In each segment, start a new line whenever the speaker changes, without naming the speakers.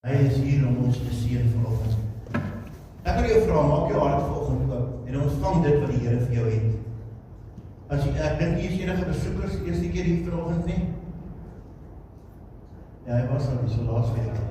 Hy is hier om ons te seën vanoggend. Ek wil jou vra, maak jou hart vanoggend oop en ontvang dit wat die Here vir jou het. As jy, ek dink hier is enige besoekers eerste keer hier vanoggend nie. Ja, hy was al so laasweek.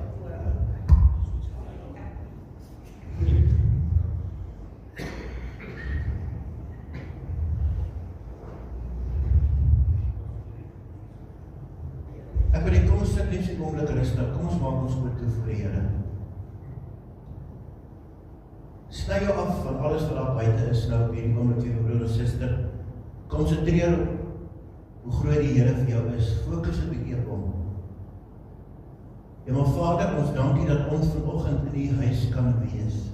Ek wil kom ons sit net so 'n oomblik rustig. Kom ons maak ons oop toe vir die Here. Sny jou af van alles wat daar buite is nou op hierdie oomblik vir jou broer en suster. Konsentreer op hoe groot die Here vir jou is. Fokus op die Here op hom. Ja, maar Vader, ons dankie dat ons vanoggend in die huis kan wees.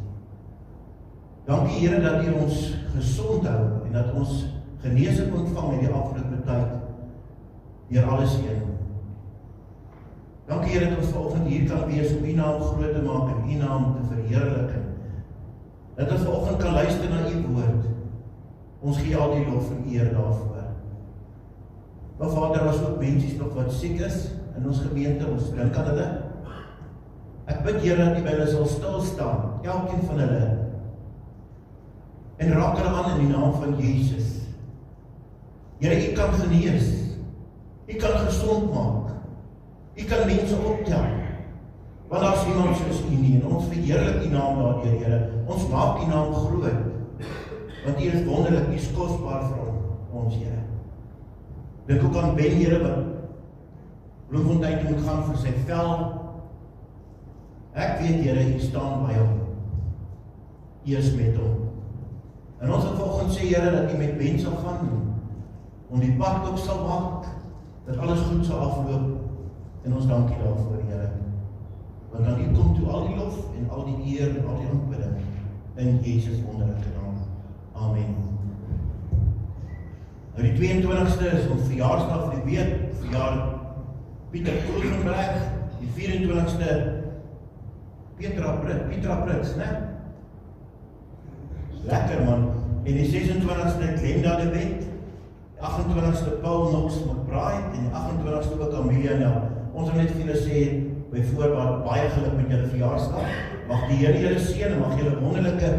Dankie Here dat U ons gesond hou en dat ons genesing ontvang in die afgelope tyd deur alles heen. Dankie Here dat ons vanoggend hier kan wees om U naam groot te maak en U naam te verheerlik. Dat ons vanoggend kan luister na U woord. Ons gee al die lof en eer daarvoor. Maar Vader, daar is ook mense nog wat siek is in ons gemeente, ons dink aan hulle. Ek bid Here dat U by hulle sal stil staan, elkeen van hulle. En raak hulle aan in die naam van Jesus. Here, U kan genees. U kan gesond maak. U kan mense optel. Want daar is niemand soos U nie, en ons verheerlik U naam daardeur, Here. Ons maak U naam groot. Want U is wonderlik, U is kosbaar vir ons, Here. Dink ook aan Ben, Here, wat Bloemfontein moet gaan vir sy vel. Ek weet, Here, U staan by hom. U is met hom. En ons het vanoggend sê, Here, dat U met Ben sal gaan, om die pad ook sal maak, dat alles goed sal afloop. En ons dankie daarvoor, Here. Want aan U kom toe al die lof en al die eer en al die aanbidding in Jesus wonderlike naam. Amen. Nou die 22ste is ons verjaarsdag van die week, verjaar Pieter Koolgenberg, die 24ste Pietra Prins, né? Lekker man. En die 26ste Glenda de Wet, die 28ste Paul Knox McBride en die 28ste ook Amelia Nel. Ons wil net vir julle sê, by voorbaat, baie geluk met julle verjaarsdag. Mag die Here julle seën en mag julle wonderlike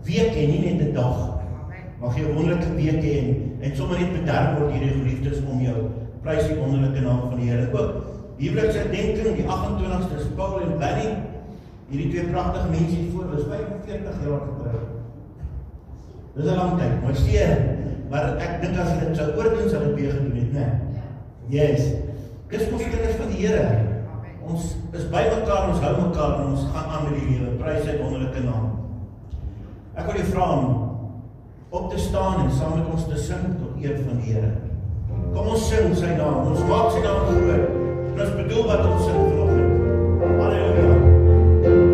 week hê, nie net 'n dag. Mag jy 'n wonderlike week hê en sommer net bederf word hierdie geliefdes om jou. Prys die wonderlike naam van die Here. Ook huweliksherdenking, die 28ste is Paul en Benny. Hierdie twee pragtige mense hier voor, is 45 jaar getroud. Dis 'n lang tyd, maar maar ek dink as jy dit sou oordoen, sal dit weer gedoen het, né? Yes. Dis ons kinders van die Here. Ons is by mekaar, ons hou mekaar en ons gaan aan met die lewe. Prys sy wonderlike naam. Ek wil jou vra om op te staan en saam met ons te sing tot eer van die Here. Kom ons sing sy naam, ons maak sy naam groot. En ons bedoel wat ons sing vanoggend. Halleluja.
Yeah.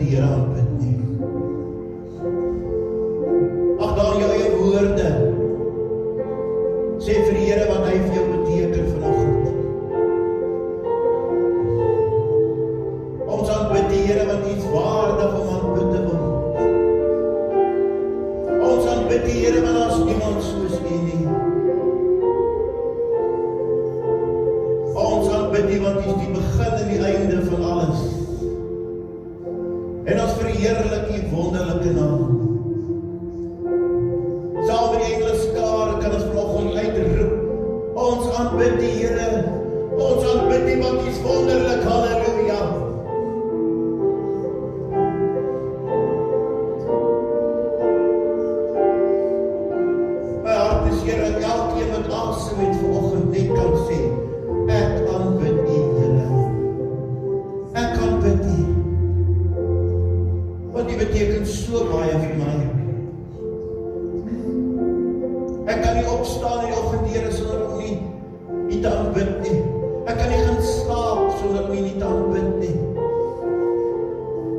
die Here aanbid nie. Ag, daar in jou eie woorde, sê vir die Here wat hy vir jou beteken vanoggend. Ons aanbid die Here wat iets waardig om aanbid te word. Ons aanbid die Here want daar is niemand soos U nie. Ons aanbid U want U is die begin en die einde van alles. En ons verheerlik U wonderlike naam. Saam met die engelskare kan ons vanoggend uitroep. Ons aanbid die Here. Ons aanbid U want U is wonderlik. Halleluja. My hart is Here dat elkeen wat asem het vanoggend net kan sê, ek aanbid U, Here. Ek aanbid U. Want U beteken so baie vir my. Ek kan nie opstaan in die oggend, Here, sonder om nie te aanbid nie. Ek kan nie gaan slaap sonder om nie te aanbid nie.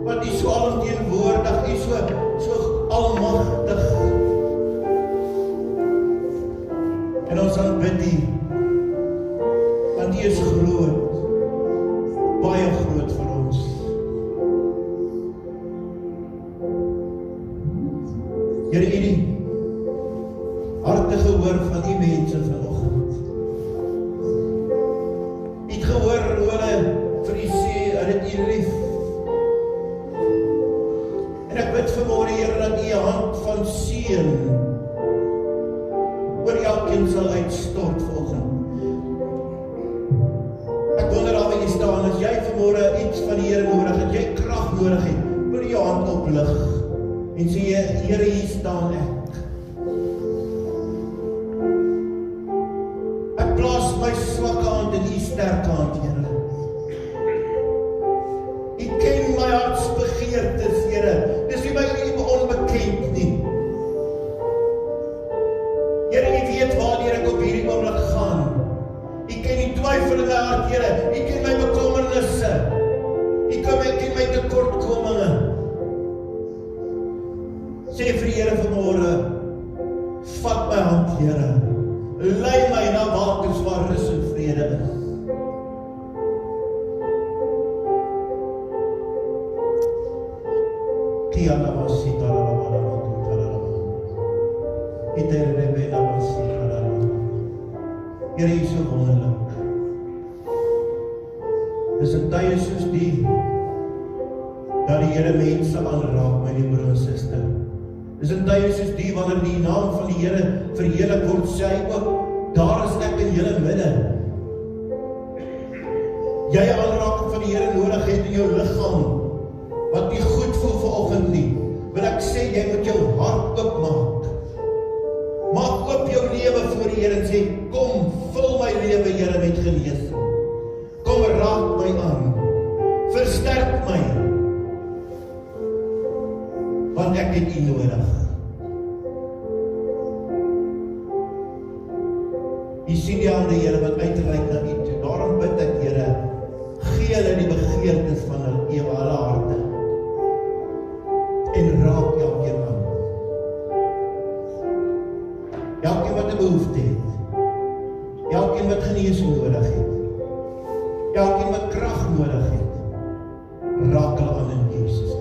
Want U is so alomteenwoordig, U is so almagtig. En ons aanbid U, want U is groot, baie groot vir ons. Here, U die harte gehoor van die mense vanoggend. U het gehoor hoe hulle vir U sê, hulle het U lief. En ek bid vanmôre, Here, dat U hand van seën oor elkeen sal uitstort vanoggend. Ek wonder daar waar jy staan, as jy vanmôre iets van die Here nodig het, jy krag nodig het, wil jou hand oplig en sê, Here, hier staan ek. Plaas my swakke hand in U sterke hand, Here. U ken my hartsbegeertes, Here. Dis nie by U onbekend nie. Here, U weet waardeur ek op hierdie oomblik gaan. U ken die twyfel in my hart, Here. U ken my bekommernisse. U ken my tekortkominge. Sê vir die Here vanmôre, vat my hand, Here. Lei my na waters waar rus en vrede is. Here, U is so wonderlik. Dis in tye soos die dat die Here mense aanraak, my liewe broer en suster. Dis in tye soos die wanneer die naam van die Here verheerlik word, sê hy ook, daar is ek in julle midde. Jy aanraking van die Here nodig het in jou liggaam, wat nie goed voel vanoggend nie, wil ek sê, jy moet jou hart oopmaak. Maak oop jou lewe voor die Here en sê, kom, vul my lewe, Here, met genesing. Kom, raak my aan. Versterk my. Want ek het U nodig. U sien die hande, Here, wat uitreik na U toe. Daarom bid ek, Here, gee hulle die begeertes van hulle harte. En raak elkeen aan. Elkeen wat 'n behoefte het. Elkeen wat genesing nodig het. Elkeen wat krag nodig het. Raak hulle aan in Jesus.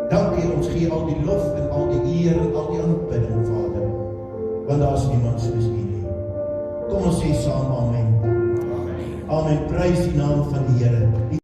Dankie, ons gee al die lof en al die eer en al die aanbidding, Vader. Want daar is niemand soos U nie. Kom ons sê saam amen. Amen. Prys die naam van die Here.